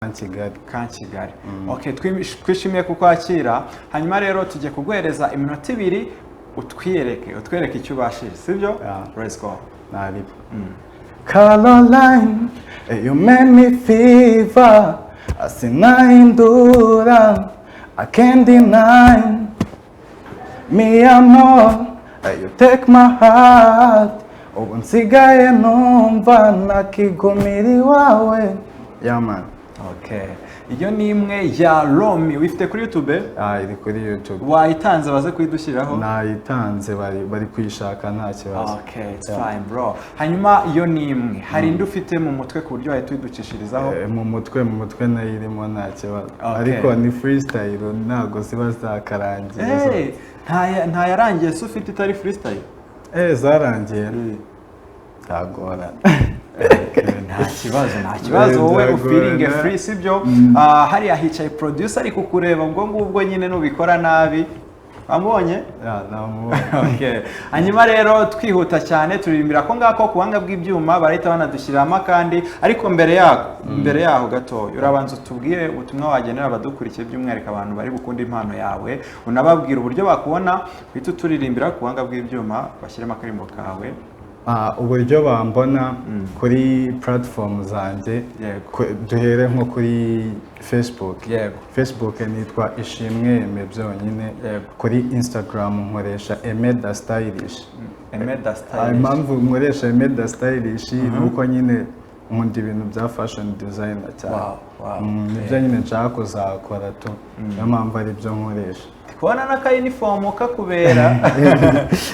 Kigali. Okay, twishimiye kukwakira. Hanyuma rero tujye kuguhereza iminota 2 utwereke icyo ubashije, sibyo? Let's go. Riba. Caroline, you make me fever. Asinahindura, I can't deny. Me amor, you take my heart. Ubu nsigaye numva nakigumira iwawe. Yeah man. Okay. Iyo ni imwe ya Romi wifite kuri YouTube? Iri kuri YouTube. Wayitanze baze kuyidushyiraho? Nayitanze bari kwishaka nta kibazo. Okay, it's fine bro. Hanyuma iyo ni imwe. Hari indi ufite mu mutwe ku buryo wahita uyiducishirizaho? Mu mutwe nayirimo nta kibazo. Ariko ni freestyle ntago ziba zakarangiye. Nta yarangiye se ufite itari freestyle? Zarangiye. Tagora. Nta kibazo wowe ufiringe free sibyo. Hariya hicaye producer ari kukureba ngo ngubwo nyine nubikora nabi. Amubonye? Namubonye. Okay. Hanyuma rero twihuta cyane turirimbira ko ngako kubanga bw'ibyuma barahita banadushyiramo kandi ariko mbere yaho gato urabanza utubwire ubutumwa wagenera abadukurikiye by'umwihariko abantu bari gukunda impano yawe unababwira uburyo bakubona bita turirimbira kubanga bw'ibyuma bashyiremo akarimbo kawe. Uburyo bambona kuri platform zanjye duhere nko kuri Facebook nitwa ishimwe byonyine, kuri Instagram nkoresha stylish. Impamvu nkoresha stylish nuko nyine nkunda ibintu bya fashion designer cyane. Nibyo nyine nshaka kuzakora tu, niyo mpamvu ari byo nkoresha. Kubona naka uniform kakubera.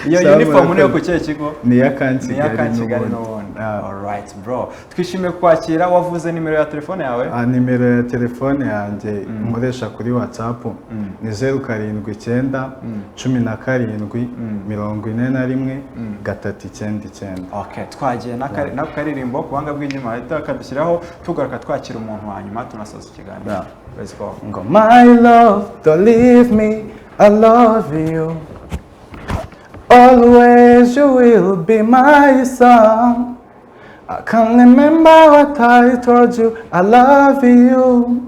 Iyo uniform niyo ku cye kigo? Ni ya Kigali n'ubundi. Alright bro. Twishimiye kwakira. Wavuze nimero ya telefone yawe? Nimero ya telefone yanjye nkoresha kuri WhatsApp ni 079 17 41 399. Okay, twagiye n'akaririmbo kubanga bw'inyuma ahita akadushyiraho tugaruka twakira umuntu hanyuma tunasoza ikiganiro. Let's go. My love, don't leave me, I love you. Always you will be my son. I can't remember what I told you, I love you.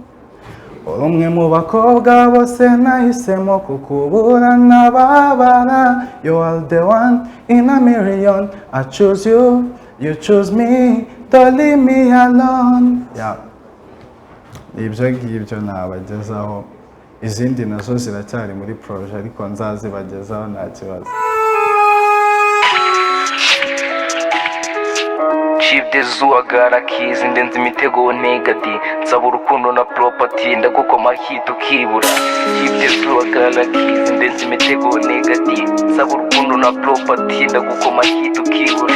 Umwe mu bakobwa bose nahisemo kukubura nababara. You are the one in a million. I choose you, you choose me. Don't leave me alone. Ibyo ngibyo nabagezaho, izindi nazo ziracyari muri projet ariko nzazibagezaho nta kibazo. Zuagara kizi ndenze imitego negati nsaba urukundo na property ndagukoma hito kibura. Zuagara kizi ndenze imitego negati nsaba urukundo na property ndagukoma hito kibura.